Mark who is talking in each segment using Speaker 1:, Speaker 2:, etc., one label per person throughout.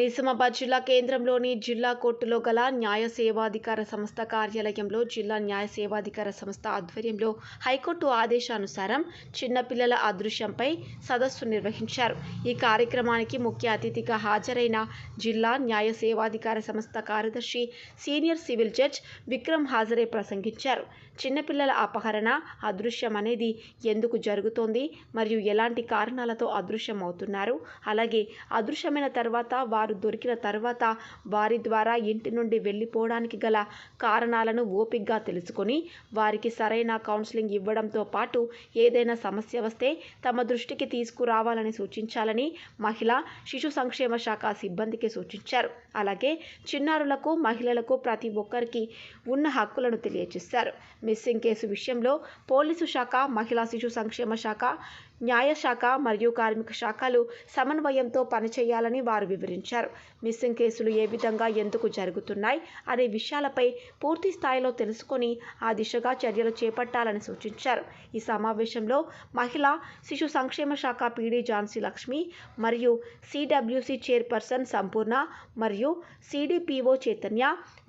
Speaker 1: నిజామాబాద్ జిల్లా కేంద్రంలోని జిల్లా కోర్టులో గల న్యాయ సేవాధికార సంస్థ కార్యాలయంలో జిల్లా న్యాయ సేవాధికార సంస్థ ఆధ్వర్యంలో హైకోర్టు ఆదేశానుసారం చిన్నపిల్లల అదృశ్యంపై సదస్సు నిర్వహించారు. ఈ కార్యక్రమానికి ముఖ్య అతిథిగా హాజరైన జిల్లా న్యాయ సేవాధికార సంస్థ కార్యదర్శి సీనియర్ సివిల్ జడ్జ్ విక్రమ్ హాజరే ప్రసంగించారు. చిన్నపిల్లల అపహరణ, అదృశ్యం అనేది ఎందుకు జరుగుతోంది మరియు ఎలాంటి కారణాలతో అదృశ్యం అవుతున్నారు, అలాగే అదృశ్యమైన తర్వాత వారు దొరికిన తర్వాత వారి ద్వారా ఇంటి నుండి వెళ్ళిపోవడానికి గల కారణాలను ఓపికగా తెలుసుకొని వారికి సరైన కౌన్సిలింగ్ ఇవ్వడంతో పాటు ఏదైనా సమస్య వస్తే తమ దృష్టికి తీసుకురావాలని సూచించాలని మహిళా శిశు సంక్షేమ శాఖ సిబ్బందికి సూచించారు. అలాగే చిన్నారులకు, మహిళలకు ప్రతి ఒక్కరికి ఉన్న హక్కులను తెలియజేశారు. మిస్సింగ్ కేసు విషయంలో పోలీసు శాఖ, మహిళా శిశు సంక్షేమ శాఖ, న్యాయశాఖ మరియు కార్మిక శాఖలు సమన్వయంతో పనిచేయాలని వారు వివరించారు. మిస్సింగ్ కేసులు ఏ విధంగా ఎందుకు జరుగుతున్నాయి అనే విషయాలపై పూర్తి స్థాయిలో తెలుసుకొని ఆ దిశగా చర్యలు చేపట్టాలని సూచించారు. ఈ సమావేశంలో మహిళా శిశు సంక్షేమ శాఖ పీడీ ఝాన్సీ లక్ష్మి మరియు సిడబ్ల్యూసి చైర్పర్సన్ సంపూర్ణ మరియు CDPO Chaitanya,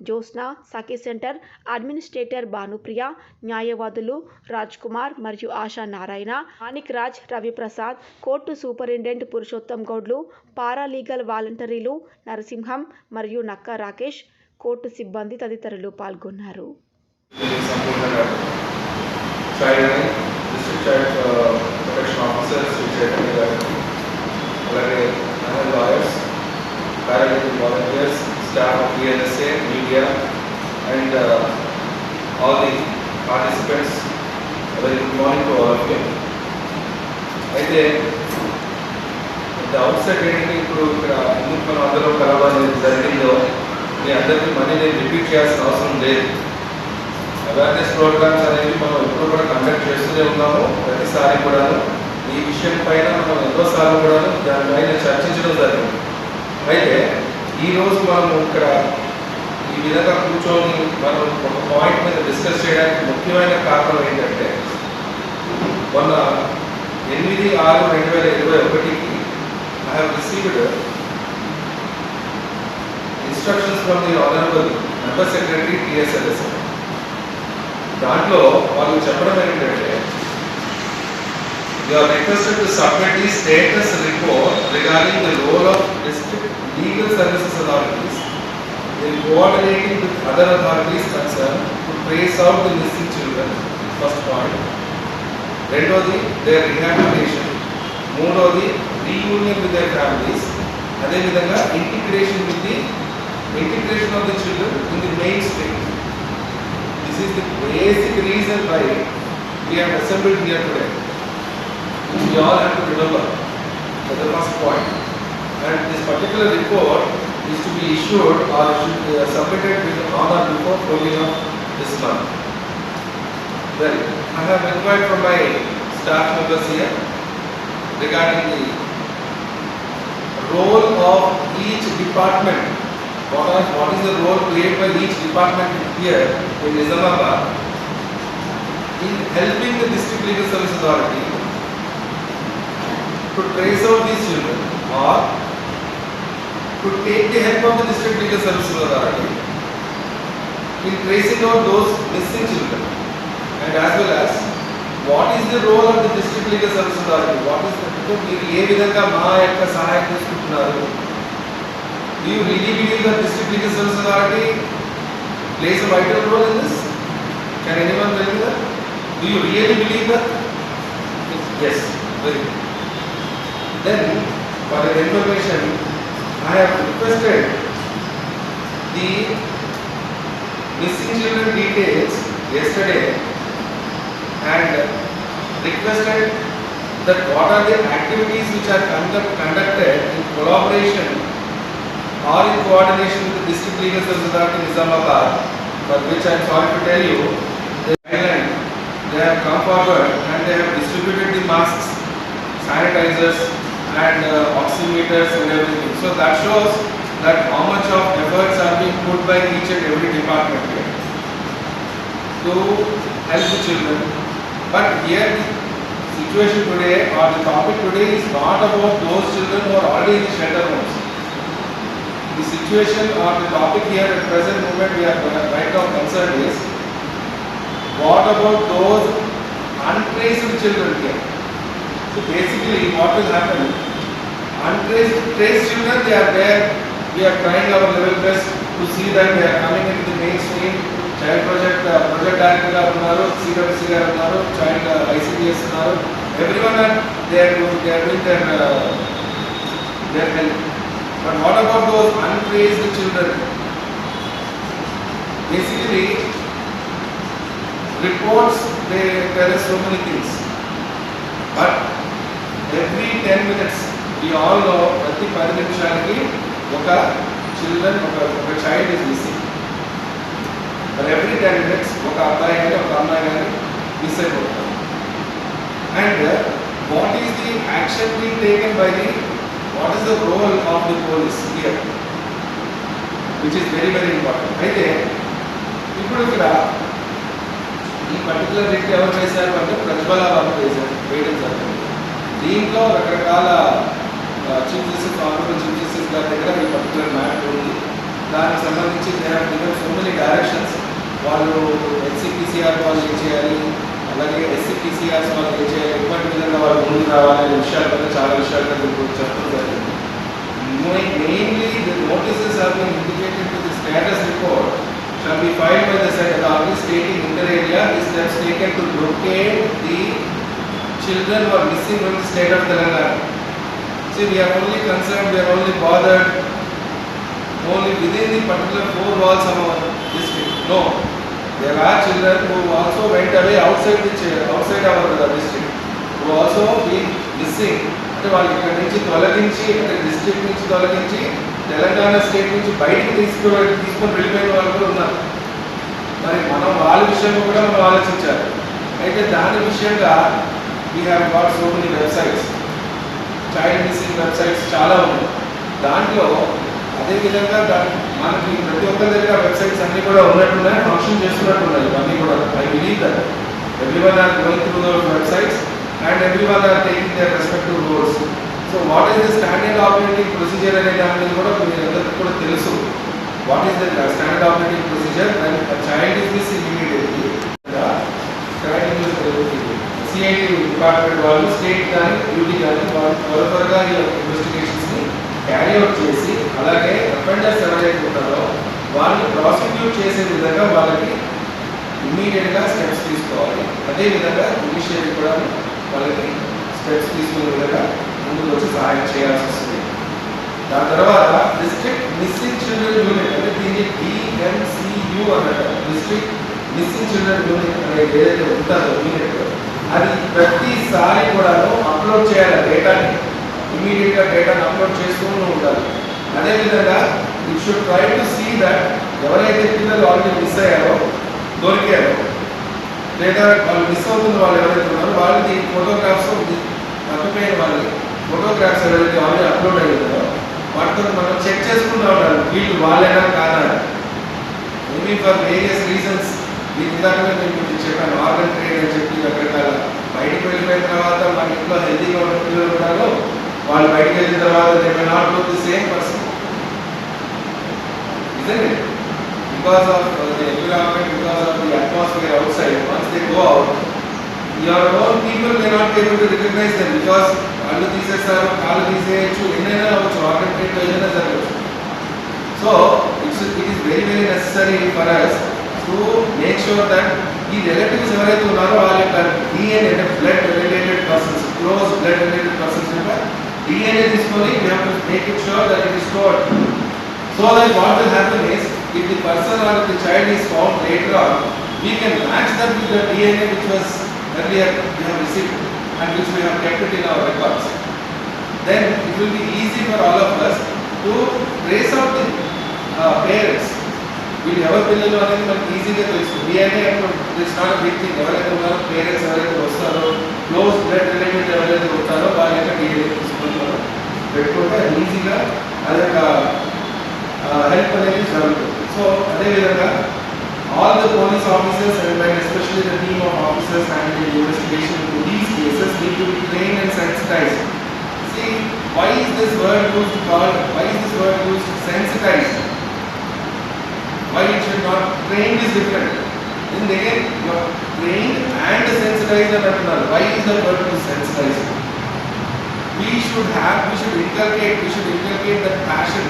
Speaker 1: Jyotsna, Sakhi centre administrator Bhanupriya, న్యాయవాదులు రాజ్ కుమార్ మరియు ఆశా నారాయణ, మాణిక్ రాజ్, రవిప్రసాద్, కోర్టు సూపరింటెండెంట్ పురుషోత్తం గౌడ్లు, పారాలీగల్ వాలంటీర్లు నరసింహం మరియు నక్కా రాకేష్, కోర్టు సిబ్బంది తదితరులు పాల్గొన్నారు.
Speaker 2: all the participants, very good morning to all of you. అయితే అవుట్సైడ్ ఏంటంటే ఇప్పుడు ఇక్కడ ఎందుకు మనం అందరూ కలవాలని జరిగిందో మీ అందరికీ మళ్ళీ నేను రిపీట్ చేయాల్సిన అవసరం లేదు. అవేర్నెస్ ప్రోగ్రామ్స్ అనేవి మనం ఎప్పుడు కూడా కండక్ట్ చేస్తూనే ఉన్నాము. ప్రతిసారి కూడా ఈ విషయం పైన మనం ఎన్నోసార్లు కూడా దానిపైన చర్చించడం జరిగింది. అయితే ఈరోజు మనం ఇక్కడ ఈ విధంగా కూర్చొని మనం ఒక పాయింట్ మీద డిస్కస్ చేయడానికి ముఖ్యమైన కారణం ఏంటంటే మొన్న 8/6/2021 I have received instructions from the Honorable Member Secretary TSLS. దాంట్లో వాళ్ళు చెప్పడం ఏంటంటే you are requested to submit the status report regarding the role of district legal services authorities in coordinating with other authorities concerned to trace out the missing children. First point. రెండోది their rehabilitation. మూడోది reunion with their families. అదేవిధంగా integration of the children in the mainstream. This is the basic reason why we have assembled here today. We all have to remember. That's the first point. And this particular report is to be issued or should be submitted on or before 14th of this month. Well, I have inquired from my staff members here regarding the role of each department. What is the role played by each department here in Nizamabad in helping the district legal service authority to trace out these children or to take the help of the district legal services authority in tracing out those missing children, and as well as what is the role of the district legal services authority. What is the మీరు ఏ విధంగా మా యొక్క సహాయం తీసుకుంటున్నారు? Do you really believe that district legal services authority plays a vital role in this? Can anyone tell me that? Do you really believe that? Yes, very good. Then for your information, I have requested the missing children details yesterday and requested that what are the activities which are conducted in collaboration or in coordination with the District Legal Service Authority in Nizamabad, for which I am sorry to tell you, they have come forward and they have distributed the masks, sanitizers and oximeters and everything. So that shows that how much of efforts are being put by each and every department here to help the children. But here the situation today or the topic today is not about those children who are already in the shelter homes. the situation or the topic here at present moment we are right now concerned is, what about those untraced children here? So basically what will happen, traced children, they are there, we are trying our level best to see that they are coming into the mainstream. Child project director ga unnaru, CWC ga unnaru, child ICDS unnaru, everyone are they are doing their help. But what about those untraced children? Basically reports, they tell us so many things, but every 10 minutes we all know prati 10 నిమిషాలకి ఒక child is missing. But every 10 minutes ఒక అబ్బాయి కానీ ఒక అమ్మాయి కానీ miss అయిపోతారు. And what is the action being taken by what is the role of the police here, which is very very important. అయితే ఇప్పుడు ఇక్కడ ఈ పర్టికులర్ రిట్ ఎవరు చేశారు అంటే ప్రజ్వల వాళ్ళు వేయడం జరిగింది. దీంట్లో రకరకాల chief justice honourable chief justice గారి దగ్గర ఈ పర్టికులర్ మ్యాటర్ ఉంది. దానికి సంబంధించి సో మెనీ డైరెక్షన్స్, వాళ్ళు ఎస్సీపీసీఆర్ వాళ్ళు ఏం చేయాలి, అలాగే ఎస్సీపీసీఆర్స్ వాళ్ళు ఏం చేయాలి, ఇటువంటి విధంగా వాళ్ళు ముందుకు రావాలనే విషయాల పైన చాలా విషయాలు చెప్పడం జరిగింది. Mainly the notices are being indicated to the status report shall be filed by the said authority stating inter area is steps taken to locate the children who are missing from the state of Telangana. See, we are only concerned, we are only bothered only within the particular four walls of our district. No, there are children who also went away outside our district, who also been missing. అంటే వాళ్ళు ఇక్కడ నుంచి తొలగించి, అంటే district నుంచి తొలగించి Telangana state నుంచి బయటికి తీసుకొని వెళ్ళిపోయిన వాళ్ళు కూడా ఉన్నారు. మరి మనం వాళ్ళ విషయంలో కూడా మనం ఆలోచించాలి. అయితే దాని విషయంగా we have got so many websites, child missing websites చాలా ఉన్నాయి. దాంట్లో అదేవిధంగా మనకి ప్రతి ఒక్కరి దగ్గర వెబ్సైట్స్ అన్నీ కూడా ఉన్నట్టున్నాయి, ఫంక్షన్ చేస్తున్నట్టున్నాయి. ఇవన్నీ కూడా I believe that everyone are going through those websites and everyone are taking their respective roles. So what is the standard operating procedure అనే దాని మీద కూడా మీరందరికీ కూడా తెలుసు. What is the standard operating procedure when a child is missing immediately? CID department వాళ్ళు state కానీ duty కానీ వాళ్ళు త్వరగా ఈ ఇన్వెస్టిగేషన్స్ని క్యారీ అవుట్ చేసి, అలాగే అఫెండర్స్ ఎవరైతే ఉంటారో వాళ్ళని ప్రాసిక్యూట్ చేసే విధంగా వాళ్ళకి ఇమ్మీడియట్గా స్టెప్స్ తీసుకోవాలి. అదేవిధంగా జుడిషియరీ కూడా వాళ్ళకి స్టెప్స్ తీసుకునే విధంగా ముందుకు వచ్చి సహాయం చేయాల్సి వస్తుంది. దాని తర్వాత డిస్ట్రిక్ట్ మిస్సింగ్ చిల్డ్రన్ యూనిట్, అంటే దీన్ని DMCU అన్నట్టు, డిస్ట్రిక్ట్ మిస్సింగ్ చిల్డ్రన్ యూనిట్ అనేది ఏదైతే ఉంటుందో యూనిట్, అది ప్రతిసారి కూడాను అప్లోడ్ చేయాలి డేటాని, ఇమీడియట్గా డేటాని అప్లోడ్ చేస్తూ ఉండాలి. అదేవిధంగా it should try to see that ఎవరైతే పిల్లలు ఆల్రెడీ మిస్ అయ్యారో, దొరికారో, లేదా వాళ్ళు మిస్ అవుతున్న వాళ్ళు ఎవరైతే ఉన్నారో వాళ్ళకి ఫోటోగ్రాఫ్స్, తప్పిపోయిన వాళ్ళకి ఫోటోగ్రాఫ్స్ ఎవరైతే ఆల్రెడీ అప్లోడ్ అయ్యిందో వాటితో మనం చెక్ చేసుకుంటూ ఉండాలి, వీళ్ళు వాళ్ళైనా కాదా. ఓన్లీ ఫర్ వేరియస్ రీజన్స్, మీకు ఇందాకనే నేను మీకు చెప్పాను, ఆర్గన్ ట్రేడ్ అని చెప్పి రకరకాల బయటకు వెళ్ళిపోయిన తర్వాత మన ఇంట్లో హెల్తీగా ఉన్న పిల్లలు ఉన్నారో వాళ్ళు బయటకు వెళ్ళిన తర్వాత they may not look the same person, isn't it? Because of the environment, because of the atmosphere outside, once they go out, your own people may not be able to recognize them because వాళ్ళు తీసేస్తారు, కాళ్ళు తీసేయచ్చు, ఎన్నైనా అవ్వచ్చు, organ ట్రేడ్లో ఏదైనా జరగచ్చు. So it is very very necessary for us to make sure that ఈ relatives ఎవరైతే ఉన్నారో వాళ్ళ యొక్క DNA, అంటే blood related persons, close blood related persons యొక్క DNA తీసుకొని we have to make it sure that it is stored. So that what will happen is, if the person or the child is found later on, we can match that with the DNA which was earlier we have received and which we have kept it in our records. Then it will be easy for all of us to trace out the parents. వీళ్ళు ఎవరి పిల్లలు అనేది మనకి ఈజీగా తెలుసు. DNA it's not big thing. ఎవరైతే ఉన్నారో parents ఎవరైతే వస్తారో, క్లోజ్ బ్లడ్ రిలేటెడ్ ఎవరైతే వస్తారో వాళ్ళ యొక్క DNA తీసుకొని మనం పెట్టుకుంటే ఈజీగా అది యొక్క హెల్ప్ అనేది జరుగుతుంది. సో అదేవిధంగా all the police officers and especially the team of officers handling the investigation into these cases need to be trained and sensitized. See, Why is this word used called, why is this word used sensitized? Why it should not, trained is different. Then again, you are trained and sensitized and another. Why is the word used sensitized? We should inculcate that passion.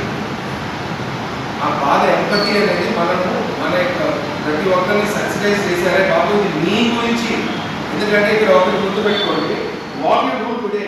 Speaker 2: ఆ బాధ empathy అనేది మనము మన యొక్క ప్రతి ఒక్కరిని sensitise చేశారే బాబు ఇది మీ గురించి. ఎందుకంటే ఇక్కడ ఒకటి గుర్తుపెట్టుకోండి, వాట్ యు డూ టుడే